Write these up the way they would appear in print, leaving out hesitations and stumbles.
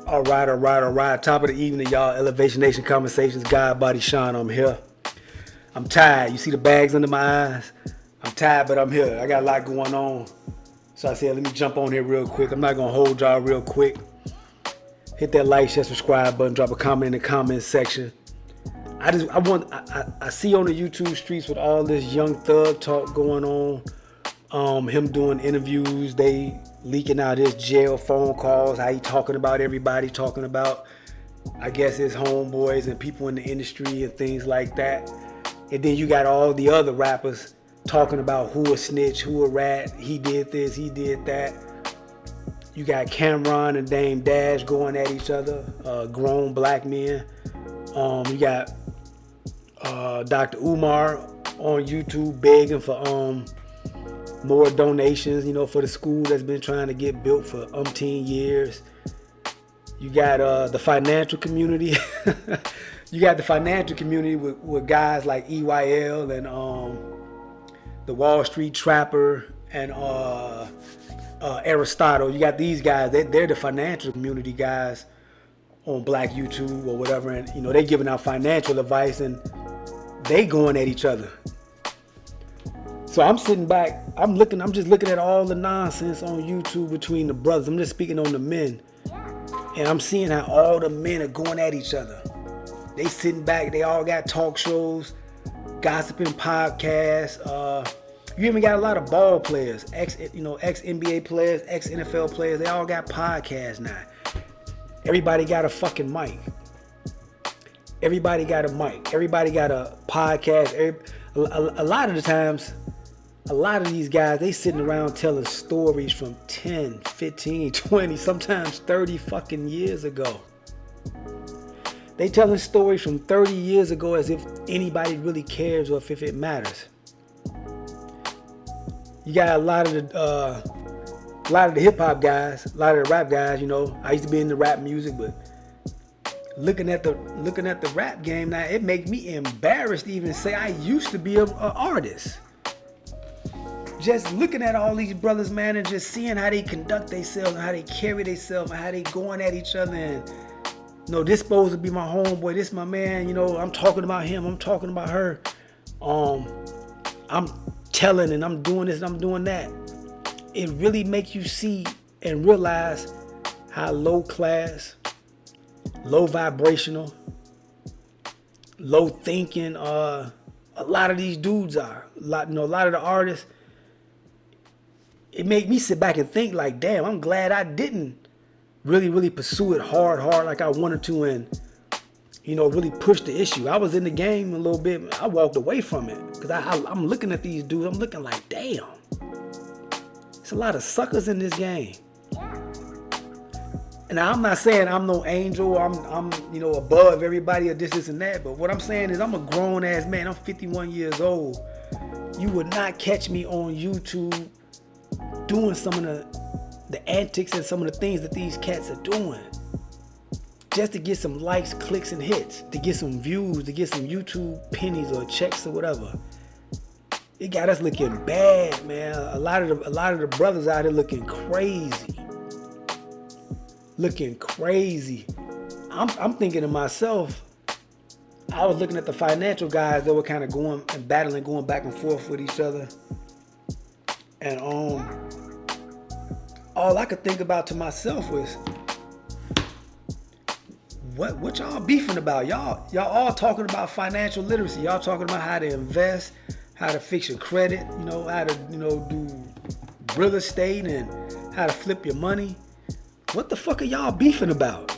All right, all right, all right. Top of the evening, y'all. Elevation Nation Conversations. God, Body, Shine. I'm here. I'm tired. You see the bags under my eyes? I'm tired, but I'm here. I got a lot going on. So I said, let me jump on here real quick. I'm not going to hold y'all real quick. Hit that like, share, subscribe button. Drop a comment in the comment section. I see on the YouTube streets with all this young thug talk going on. Him doing interviews. They leaking out his jail phone calls, how he talking about everybody, talking about, I guess, his homeboys and people in the industry and things like that. And then you got all the other rappers talking about who a snitch, who a rat, he did this, he did that. You got Cameron and Dame Dash going at each other, grown black men. You got Dr. Umar on YouTube begging for more donations, for the school that's been trying to get built for umpteen years. You got the financial community. You got the financial community with guys like EYL and the Wall Street Trapper and Aristotle. You got these guys. They're the financial community guys on Black YouTube or whatever, and they giving out financial advice and they going at each other. So I'm sitting back, I'm just looking at all the nonsense on YouTube between the brothers. I'm just speaking on the men. And I'm seeing how all the men are going at each other. They sitting back, they all got talk shows, gossiping podcasts. You even got a lot of ball players, ex-NBA players, ex-NFL players. They all got podcasts now. Everybody got a fucking mic. Everybody got a mic. Everybody got a podcast. A lot of the times, a lot of these guys, they sitting around telling stories from 10, 15, 20, sometimes 30 fucking years ago. They telling stories from 30 years ago as if anybody really cares or if it matters. You got a lot of the hip hop guys, a lot of the rap guys. I used to be into rap music, but looking at the rap game now, it makes me embarrassed to even say I used to be an artist. Just looking at all these brothers, man, and just seeing how they conduct themselves and how they carry themselves and how they going at each other. And this supposed to be my homeboy, this my man. I'm talking about him, I'm talking about her. I'm telling and I'm doing this and I'm doing that. It really makes you see and realize how low class, low vibrational, low thinking a lot of these dudes are. A lot of the artists. It made me sit back and think like, damn, I'm glad I didn't really pursue it hard like I wanted to and, really push the issue. I was in the game a little bit. I walked away from it because I'm looking at these dudes. I'm looking like, damn, it's a lot of suckers in this game. And I'm not saying I'm no angel. I'm above everybody or this and that. But what I'm saying is I'm a grown ass man. I'm 51 years old. You would not catch me on YouTube doing some of the antics and some of the things that these cats are doing just to get some likes, clicks, and hits, to get some views, to get some YouTube pennies or checks or whatever. It got us looking bad, man. A lot of the brothers out here looking crazy. I'm thinking to myself, I was looking at the financial guys that were kind of going and battling, going back and forth with each other. And all I could think about to myself was, what y'all beefing about? Y'all all talking about financial literacy. Y'all talking about how to invest, how to fix your credit, how to, do real estate and how to flip your money. What the fuck are y'all beefing about?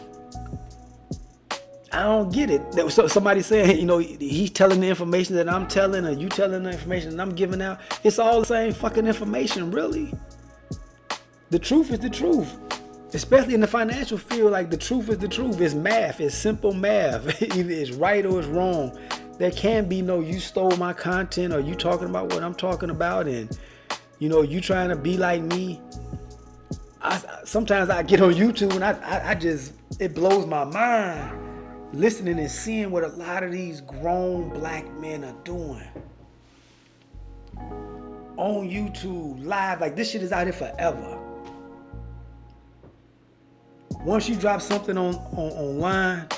I don't get it. So somebody saying, he's telling the information that I'm telling, or you telling the information that I'm giving out. It's all the same fucking information, really. The truth is the truth. Especially in the financial field, like the truth is the truth. It's math. It's simple math. Either it's right or it's wrong. There can be no you stole my content or you talking about what I'm talking about and, you trying to be like me. Sometimes I get on YouTube and I just, it blows my mind listening and seeing what a lot of these grown black men are doing on YouTube live. Like, this shit is out here forever. Once you drop something online,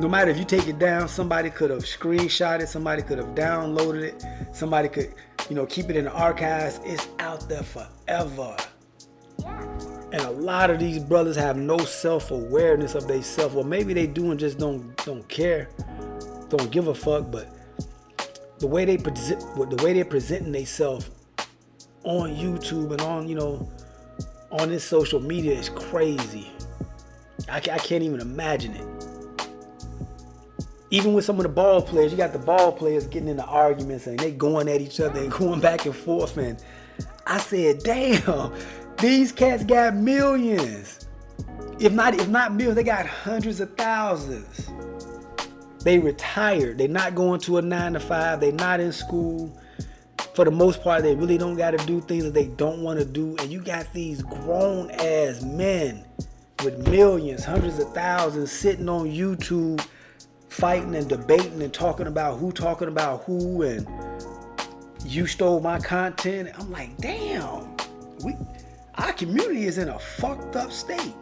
no matter if you take it down, somebody could have screenshot it, somebody could have downloaded it, somebody could, keep it in the archives. It's out there forever. And a lot of these brothers have no self-awareness of themselves. Well, maybe they do and just don't care, don't give a fuck. But the way they they're presenting themselves on YouTube and on this social media is crazy. I can't even imagine it. Even with some of the ball players, you got the ball players getting into arguments and they going at each other and going back and forth. And I said, damn, these cats got millions. If not millions, they got hundreds of thousands. They retired. They're not going to a 9-to-5. They're not in school. For the most part, they really don't got to do things that they don't want to do. And you got these grown ass men with millions, hundreds of thousands sitting on YouTube fighting and debating and talking about who and you stole my content. I'm like, damn, our community is in a fucked up state.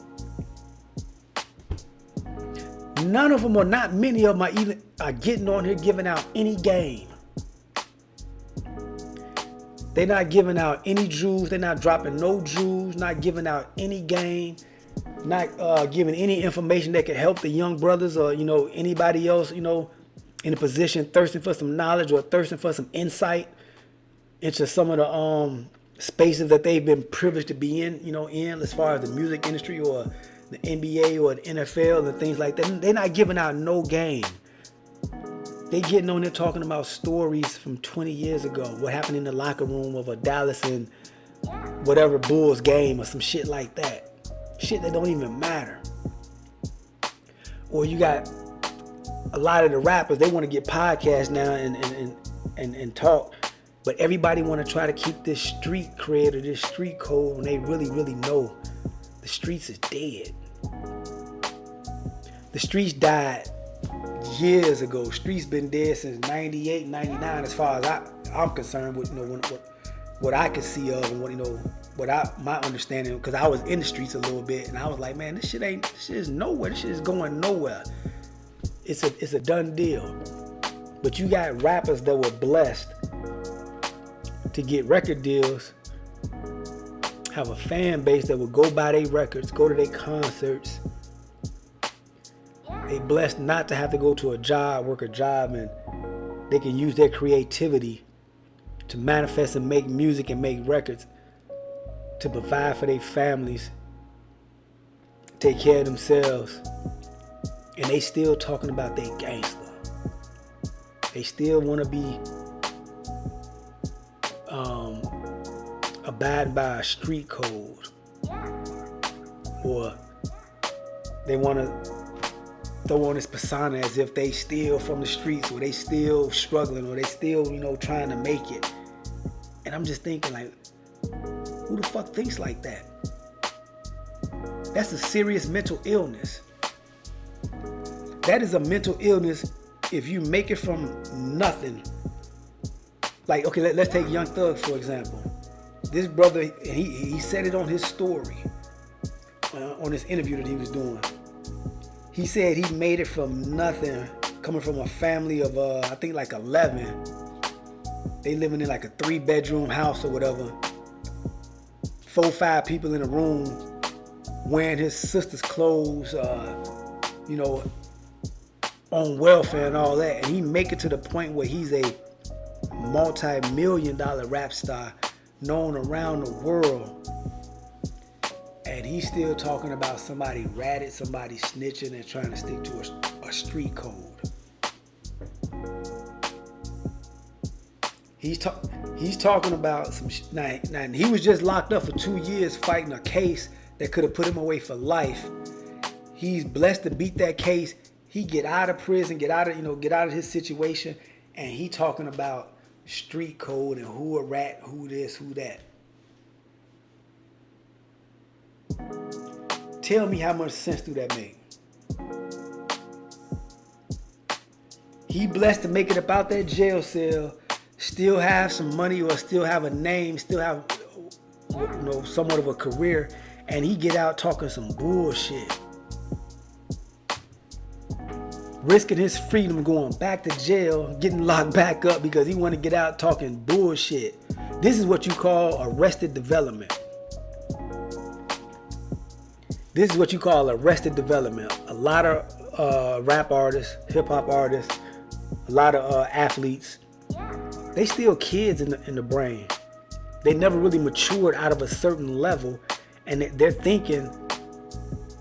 None of them, or not many of them, are getting on here giving out any game. They're not giving out any jewels. They're not dropping no jewels. Not giving out any game. Not giving any information that can help the young brothers or anybody else in a position thirsting for some knowledge or thirsting for some insight into some of the spaces that they've been privileged to be in as far as the music industry or the NBA or the NFL and things like that. They're not giving out no game. They getting on there talking about stories from 20 years ago, what happened in the locker room of a Dallas and whatever Bulls game or some shit like that. Shit that don't even matter. Or you got a lot of the rappers, they want to get podcasts now and talk, but everybody want to try to keep this street cred or this street code when they really, really know the streets is dead. The streets died years ago. Streets been dead since 98, 99 as far as I'm concerned with what I can see of and my understanding, because I was in the streets a little bit and I was like, man, this shit is nowhere. This shit is going nowhere. It's a done deal. But you got rappers that were blessed to get record deals, have a fan base that would go buy their records, go to their concerts. They blessed not to have to go to work a job, and they can use their creativity to manifest and make music and make records to provide for their families, take care of themselves, and they still talking about they gangster. They still want to be abiding by a street code, or they want to throw on this persona as if they still from the streets, or they still struggling, or they still trying to make it. And I'm just thinking, like, who the fuck thinks like that? That's a serious mental illness. That is a mental illness if you make it from nothing. Like, okay, let's take Young Thug, for example. This brother, he said it on his story, on this interview that he was doing. He said he made it from nothing, coming from a family of, I think like 11. They living in like a 3-bedroom house or whatever. 4 or 5 people in a room wearing his sister's clothes, on welfare and all that. And he make it to the point where he's a multi-million-dollar rap star known around the world. And he's still talking about somebody ratted, somebody snitching and trying to stick to a street code. He's talking about some now he was just locked up for 2 years fighting a case that could have put him away for life. He's blessed to beat that case. He get out of prison, get out of his situation, and he talking about street code and who a rat, who this, who that. Tell me how much sense do that make? He blessed to make it up out that jail cell, still have some money or still have a name, still have somewhat of a career, and he get out talking some bullshit, risking his freedom, going back to jail, getting locked back up because he want to get out talking bullshit. This is what you call arrested development. This is what you call arrested development. A lot of rap artists, hip hop artists, a lot of athletes, they still kids in the brain. They never really matured out of a certain level, and they're thinking,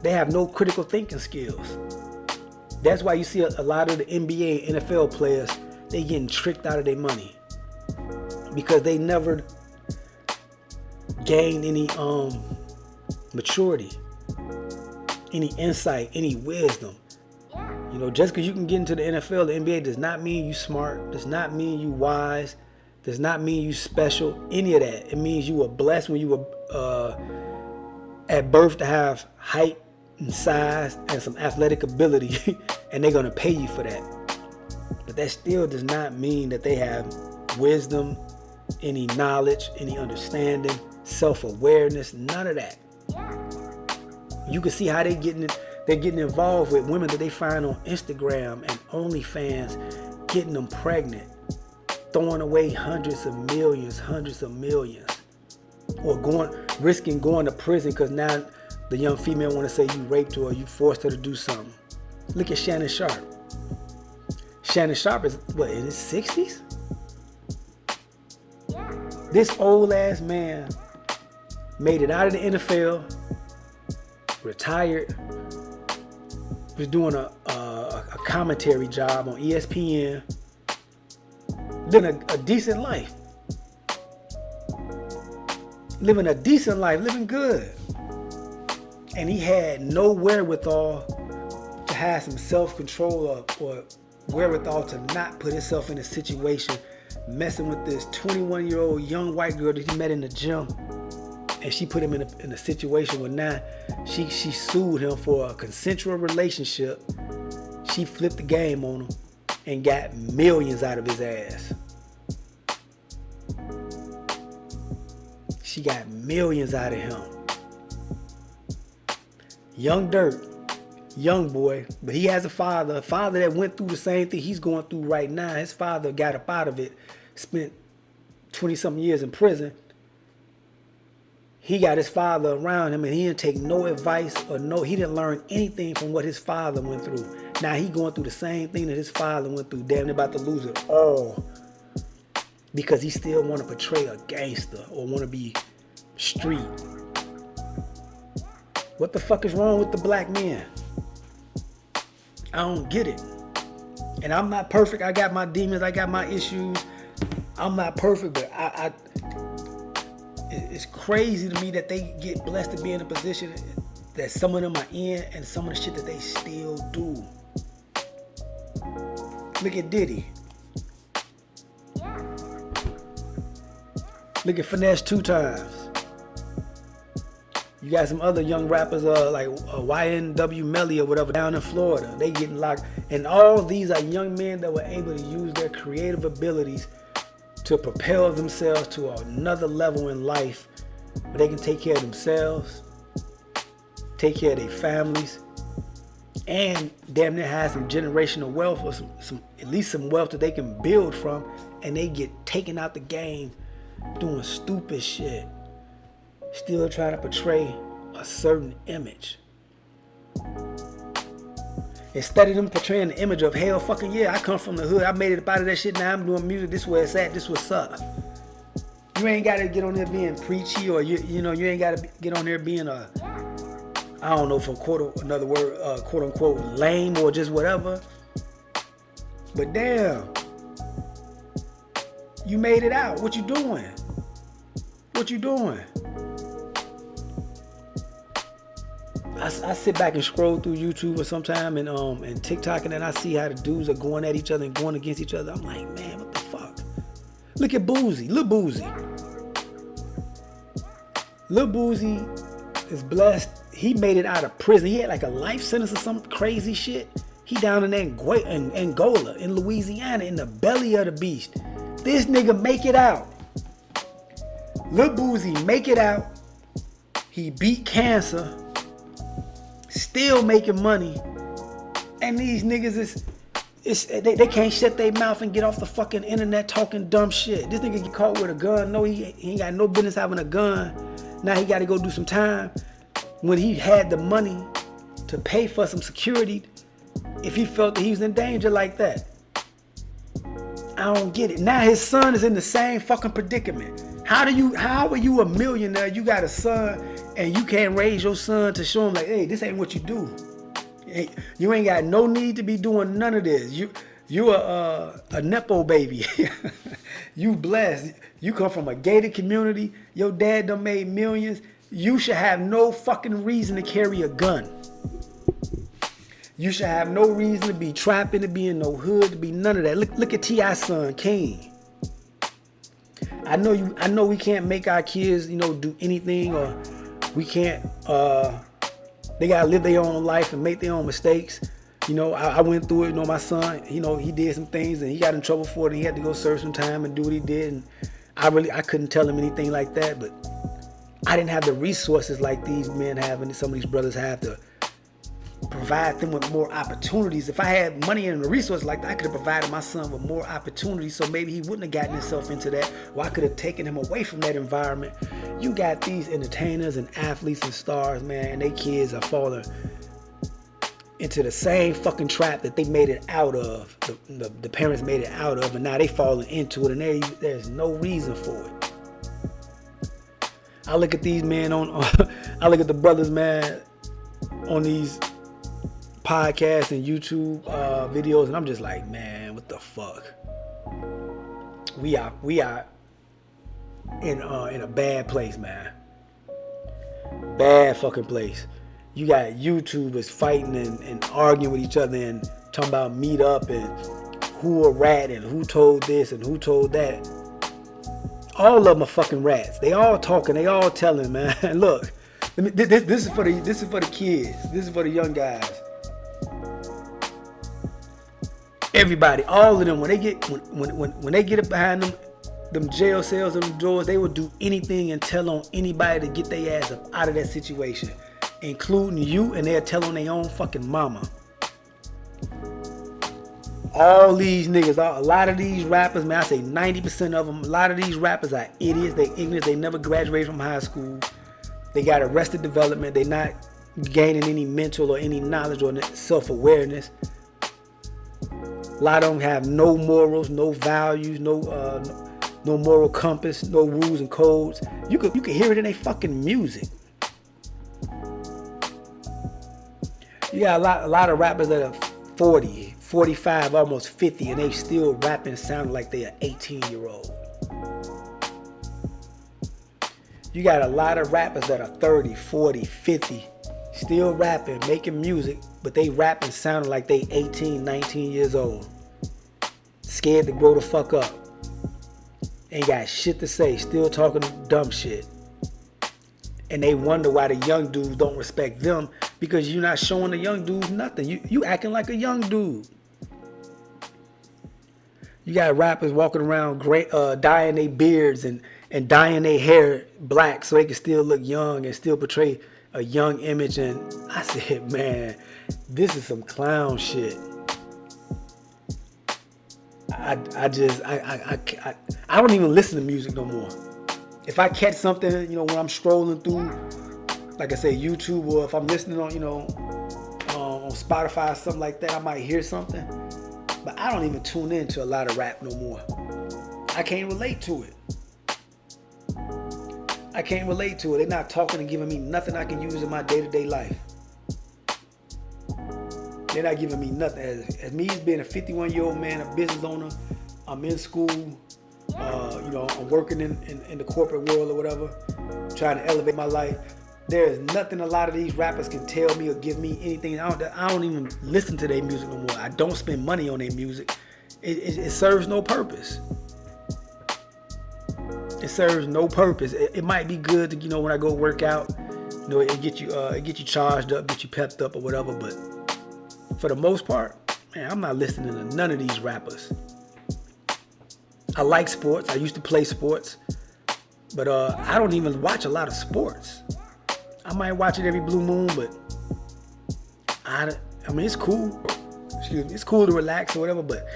they have no critical thinking skills. That's why you see a lot of the NBA and NFL players, they getting tricked out of their money because they never gained any maturity, any insight, any wisdom. You know, just because you can get into the NFL, the NBA does not mean you smart, does not mean you wise, does not mean you special, any of that. It means you were blessed when you were at birth to have height and size and some athletic ability, and they're going to pay you for that. But that still does not mean that they have wisdom, any knowledge, any understanding, self-awareness, none of that. You can see how they're getting involved with women that they find on Instagram and OnlyFans, getting them pregnant, throwing away hundreds of millions, or risking going to prison because now the young female want to say you raped her or you forced her to do something. Look at Shannon Sharp. Shannon Sharp is what, in his 60s? This old ass man made it out of the NFL, retired, was doing a commentary job on ESPN, living a decent life. Living good. And he had no wherewithal to have some self-control or wherewithal to not put himself in a situation messing with this 21-year-old young white girl that he met in the gym. And she put him in a situation where now she sued him for a consensual relationship. She flipped the game on him and got millions out of his ass. She got millions out of him. Young Dirt, young boy, but he has a father that went through the same thing he's going through right now. His father got up out of it, spent 20-something years in prison. He got his father around him and he didn't take no advice he didn't learn anything from what his father went through. Now he going through the same thing that his father went through. Damn, they're about to lose it all because he still want to portray a gangster or want to be street. What the fuck is wrong with the black men? I don't get it. And I'm not perfect. I got my demons. I got my issues. I'm not perfect, but it's crazy to me that they get blessed to be in a position that some of them are in and some of the shit that they still do. Look at Diddy. Look at Finesse 2 times. You got some other young rappers like YNW Melly or whatever down in Florida. They getting locked. And all these are young men that were able to use their creative abilities to propel themselves to another level in life where they can take care of themselves, take care of their families, and damn near have some generational wealth or some at least some wealth that they can build from, and they get taken out the game doing stupid shit. Still trying to portray a certain image. Instead of them portraying the image of hell fucking yeah, I come from the hood, I made it up out of that shit, now I'm doing music, this where it's at, this what's up. You ain't gotta get on there being preachy, or you know, you ain't gotta get on there being a, I don't know, for quote unquote lame or just whatever. But damn, you made it out. What you doing? What you doing? I sit back and scroll through YouTube or sometime and TikTok, and then I see how the dudes are going at each other and going against each other. I'm like, man, what the fuck? Look at Boozy, Lil Boozy. Lil Boozy is blessed. He made it out of prison. He had like a life sentence or some crazy shit. He down in Angola, in Louisiana, in the belly of the beast. This nigga make it out. Lil Boozy make it out. He beat cancer, still making money, and these niggas they can't shut their mouth and get off the fucking internet talking dumb shit. This nigga get caught with a gun. No, he ain't got no business having a gun. Now he got to go do some time when he had the money to pay for some security if he felt that he was in danger like that. I don't get it. Now his son is in the same fucking predicament. How are you a millionaire? You got a son and you can't raise your son to show him like, hey, this ain't what you do. You ain't got no need to be doing none of this. You a nepo baby. You blessed. You come from a gated community. Your dad done made millions. You should have no fucking reason to carry a gun. You should have no reason to be trapping, to be in no hood, to be none of that. Look at T.I.'s son, King. I know we can't make our kids, do anything, or we can't. They gotta live their own life and make their own mistakes. I went through it. My son, he did some things and he got in trouble for it. And he had to go serve some time and do what he did. And I couldn't tell him anything like that. But I didn't have the resources like these men have and some of these brothers have to provide them with more opportunities. If I had money and the resources like that, I could have provided my son with more opportunities, so maybe he wouldn't have gotten himself into that, or I could have taken him away from that environment. You got these entertainers and athletes and stars, man, and they kids are falling into the same fucking trap that they made it out of, the parents made it out of, and now they falling into it, and there's no reason for it. I look at these men I look at the brothers, man, on these podcasts and YouTube videos, and I'm just like, man, what the fuck? We are in a bad place, man. Bad fucking place. You got YouTubers fighting and arguing with each other and talking about meet up and who a rat and who told this and who told that. All of them are fucking rats. They all talking. They all telling, man. Look, this is for the kids. This is for the young guys. Everybody, all of them, when they get up behind them jail cells and them doors, they will do anything and tell on anybody to get their ass up out of that situation, including you, and they'll tell on their own fucking mama. All these niggas, a lot of these rappers, man, I say 90% of them, a lot of these rappers are idiots. They ignorant. They never graduated from high school. They got arrested development. They not gaining any mental or any knowledge or self-awareness. A lot of them have no morals, no values, no moral compass, no rules and codes. You could hear it in their fucking music. You got a lot of rappers that are 40, 45, almost 50, and they still rapping sounding like they are 18-year-old. You got a lot of rappers that are 30, 40, 50, still rapping, making music, but they rapping sounding like they 18, 19 years old. Scared to grow the fuck up. Ain't got shit to say, still talking dumb shit. And they wonder why the young dudes don't respect them, because you're not showing the young dudes nothing. You acting like a young dude. You got rappers walking around dyeing their beards and dyeing their hair black so they can still look young and still portray a young image. And I said, man, this is some clown shit. I don't even listen to music no more. If I catch something, when I'm strolling through, like I say, YouTube, or if I'm listening on, on Spotify or something like that, I might hear something. But I don't even tune into a lot of rap no more. I can't relate to it. They're not talking and giving me nothing I can use in my day-to-day life. They're not giving me nothing. As me being a 51-year-old man, a business owner, I'm in school, I'm working in the corporate world or whatever, trying to elevate my life. There's nothing a lot of these rappers can tell me or give me anything. I don't even listen to their music no more. I don't spend money on their music. It serves no purpose. It serves no purpose. It might be good to, when I go work out, it get you charged up, get you pepped up or whatever, but for the most part, man, I'm not listening to none of these rappers. I like sports. I used to play sports, but I don't even watch a lot of sports. I might watch it every blue moon, but I mean, it's cool. Excuse me, it's cool to relax or whatever, but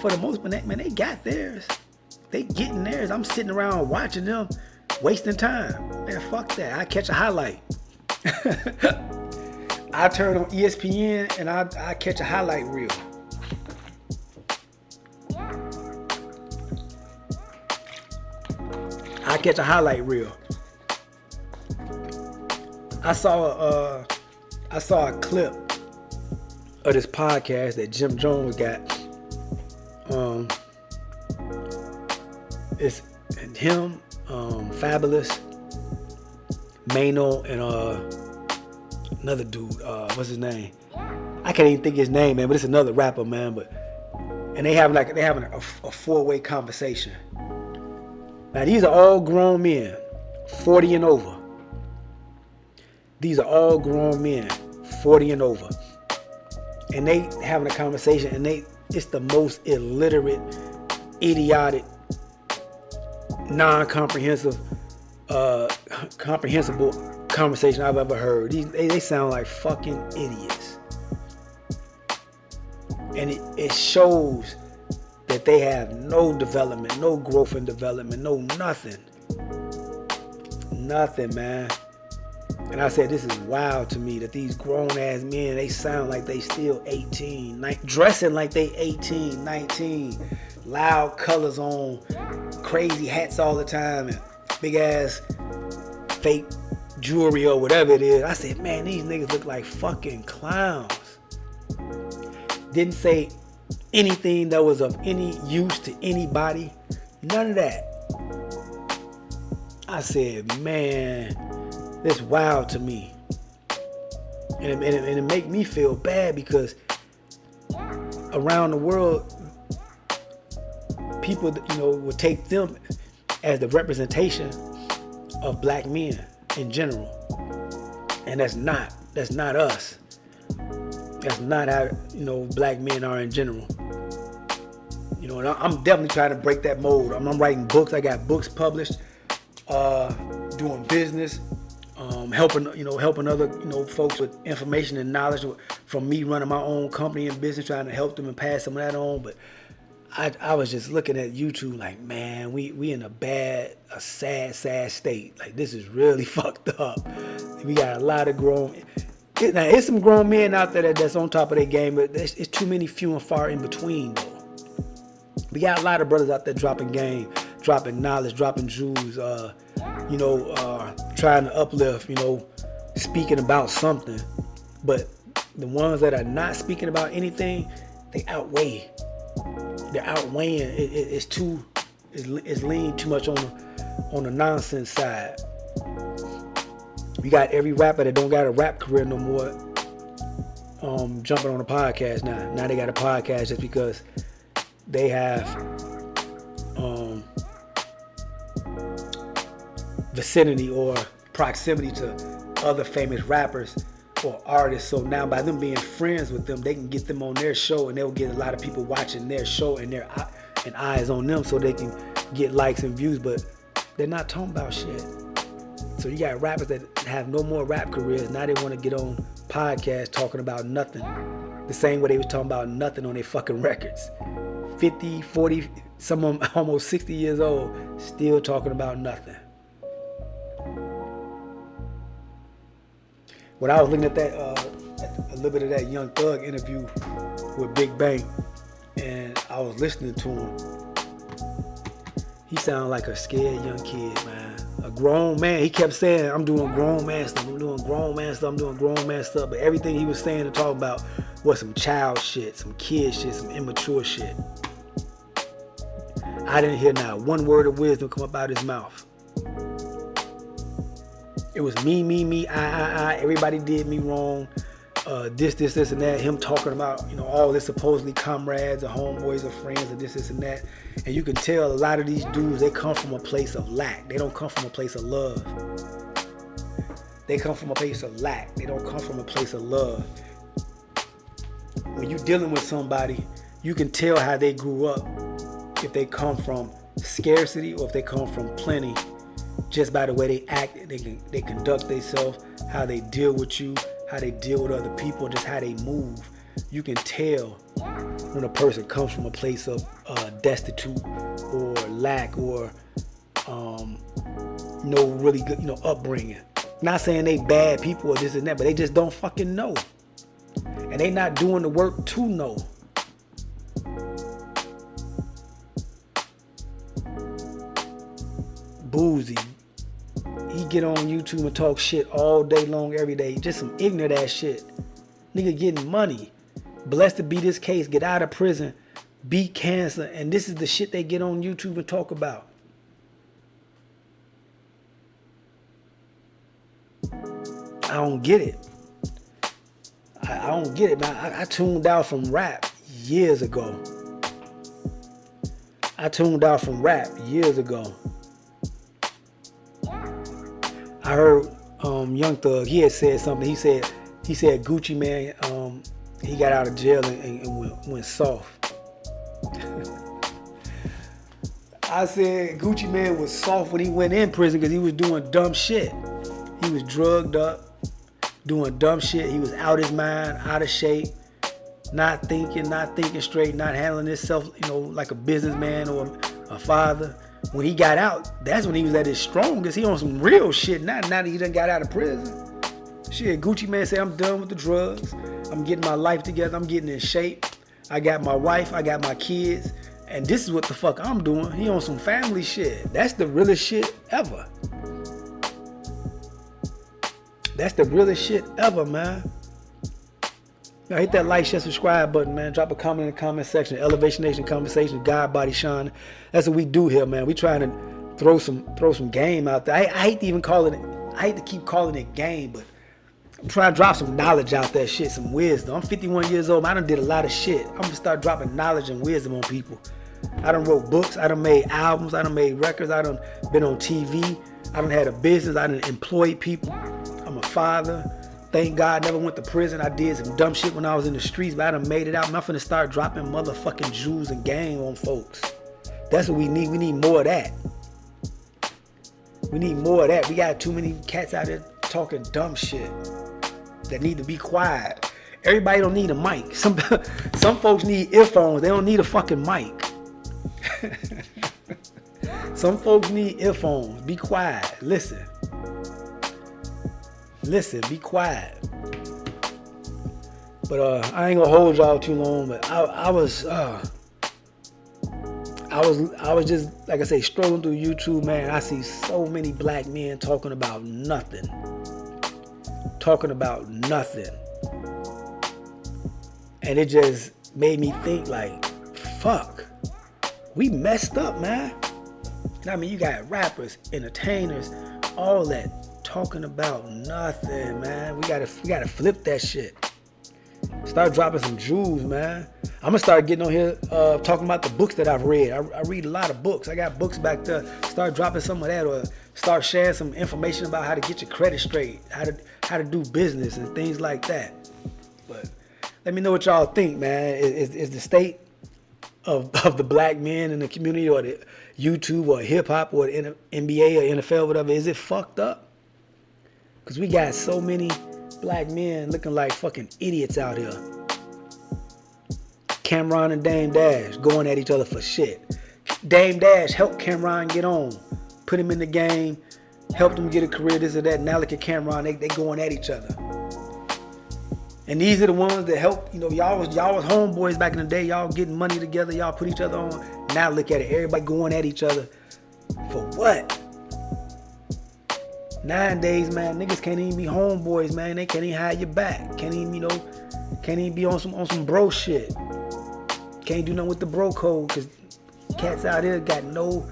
for the most part, man, they got theirs. They getting theirs. I'm sitting around watching them, wasting time. Man, fuck that. I catch a highlight. I turn on ESPN and I catch a highlight reel. I catch a highlight reel. I saw a clip of this podcast that Jim Jones got. It's him, Fabulous, Mano, and another dude. What's his name? I can't even think his name, man. But it's another rapper, man. And they having a 4-way conversation. Now these are all grown men, 40 and over. These are all grown men, 40 and over. And they having a conversation, and it's the most illiterate, idiotic, non-comprehensive, comprehensible conversation I've ever heard. They sound like fucking idiots. And it shows that they have no development, no growth and development, no nothing. Nothing, man. And I said, this is wild to me that these grown-ass men, they sound like they still 18, dressing like they 18, 19, loud colors on, crazy hats all the time, and big-ass fake jewelry or whatever it is. I said, man, these niggas look like fucking clowns. Didn't say anything that was of any use to anybody. None of that. I said, man, that's wild to me. And it make me feel bad because around the world, people, would take them as the representation of black men in general. And that's not us. That's not how, black men are in general. And I'm definitely trying to break that mold. I'm writing books. I got books published, doing business, helping other, folks with information and knowledge from me running my own company and business, trying to help them and pass some of that on. But I was just looking at YouTube like, man, we in a sad state. Like, this is really fucked up. We got a lot of grown. Now, there's some grown men out there that's on top of their game, but it's too many, few and far in between, though. We got a lot of brothers out there dropping game, dropping knowledge, dropping jewels, trying to uplift, speaking about something. But the ones that are not speaking about anything, they outweigh. They're outweighing. It's leaning too much on the nonsense side. We got every rapper that don't got a rap career no more jumping on a podcast now. Now they got a podcast just because they have vicinity or proximity to other famous rappers or artists. So now by them being friends with them, they can get them on their show and they'll get a lot of people watching their show and eyes on them so they can get likes and views, but they're not talking about shit. So you got rappers that have no more rap careers. Now they want to get on podcasts talking about nothing. The same way they was talking about nothing on their fucking records. 50, 40, some of them almost 60 years old, still talking about nothing. When I was looking at that, a little bit of that Young Thug interview with Big Bang, and I was listening to him, he sounded like a scared young kid, man. A grown man. He kept saying, I'm doing grown man stuff, I'm doing grown man stuff, I'm doing grown man stuff. But everything he was saying and talking about was some child shit, some kid shit, some immature shit. I didn't hear not one word of wisdom come up out of his mouth. It was me, I, everybody did me wrong. This, and that. Him talking about, all this supposedly comrades or homeboys or friends and this, and that. And you can tell a lot of these dudes, they come from a place of lack. They don't come from a place of love. They come from a place of lack. They don't come from a place of love. When you're dealing with somebody, you can tell how they grew up. If they come from scarcity or if they come from plenty. just by the way they act, they conduct themselves, how they deal with you, how they deal with other people, and just how they move. You can tell when a person comes from a place of destitute or lack or no really good, upbringing. Not saying they bad people or this and that, but they just don't fucking know. And they not doing the work to know. Boozy. He get on YouTube and talk shit all day long, every day. Just some ignorant ass shit. Nigga getting money. Blessed to be this case. Get out of prison. Beat cancer. And this is the shit they get on YouTube and talk about. I don't get it. I don't get it, man. I tuned out from rap years ago. I heard Young Thug, he had said something. He said Gucci Man, he got out of jail and went soft. I said Gucci Man was soft when he went in prison because he was doing dumb shit. He was drugged up, doing dumb shit. He was out his mind, out of shape, not thinking straight, not handling himself, like a businessman or a father. When he got out, that's when he was at his strongest. He on some real shit now that he done got out of prison. Shit, Gucci Man said, I'm done with the drugs. I'm getting my life together. I'm getting in shape. I got my wife. I got my kids. And this is what the fuck I'm doing. He on some family shit. That's the realest shit ever. That's the realest shit ever, man. Now hit that like, share, subscribe button, man. Drop a comment in the comment section. Elevation Nation Conversations, God, Body, Shine. That's what we do here, man. We trying to throw some game out there. I hate to even call it. I hate to keep calling it game, but I'm trying to drop some knowledge out there, shit, some wisdom. I'm 51 years old. I done did a lot of shit. I'm gonna start dropping knowledge and wisdom on people. I done wrote books. I done made albums. I done made records. I done been on TV. I done had a business. I done employed people. I'm a father. Thank God I never went to prison. I did some dumb shit when I was in the streets, but I done made it out. I'm finna start dropping motherfucking jewels and game on folks. That's what we need. We need more of that. We need more of that. We got too many cats out there talking dumb shit that need to be quiet. Everybody don't need a mic. Some folks need earphones. They don't need a fucking mic. Some folks need earphones. Be quiet. Listen, be quiet. But I ain't gonna hold y'all too long. But I was just, like I say, strolling through YouTube, man. I see so many black men talking about nothing. And it just made me think, like, fuck, we messed up, man. And I mean, you got rappers, entertainers, all that talking about nothing, man. We gotta flip that shit. Start dropping some jewels, man. I'm gonna start getting on here talking about the books that I've read. I read a lot of books. I got books back there. Start dropping some of that, or start sharing some information about how to get your credit straight, how to do business and things like that. But let me know what y'all think, man. Is the state of the black men in the community, or the YouTube, or hip hop, or the NBA or NFL, whatever, is it fucked up? Because we got so many black men looking like fucking idiots out here. Cameron and Dame Dash going at each other for shit. Dame Dash helped Cameron get on, put him in the game, helped him get a career, this or that. Now look at Cameron, they going at each other. And these are the ones that help, y'all was homeboys back in the day. Y'all getting money together, y'all put each other on. Now look at it, everybody going at each other for what? Nowadays, man, niggas can't even be homeboys, man. They can't even hide your back. Can't even be on some bro shit. Can't do nothing with the bro code, because cats out here got no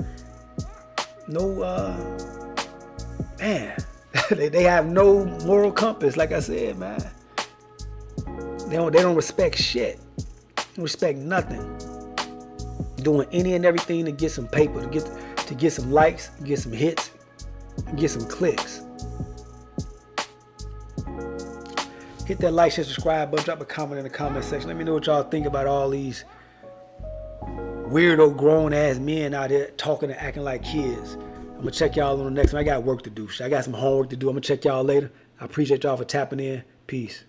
man. they have no moral compass, like I said, man. They don't respect shit. They don't respect nothing. Doing any and everything to get some paper, to get some likes, get some hits, get some clicks. Hit that like, share, subscribe button. Drop a comment in the comment section. Let me know what y'all think about all these weirdo grown ass men out there talking and acting like kids. I'm going to check y'all on the next one. I got work to do. I got some homework to do. I'm going to check y'all later. I appreciate y'all for tapping in. Peace.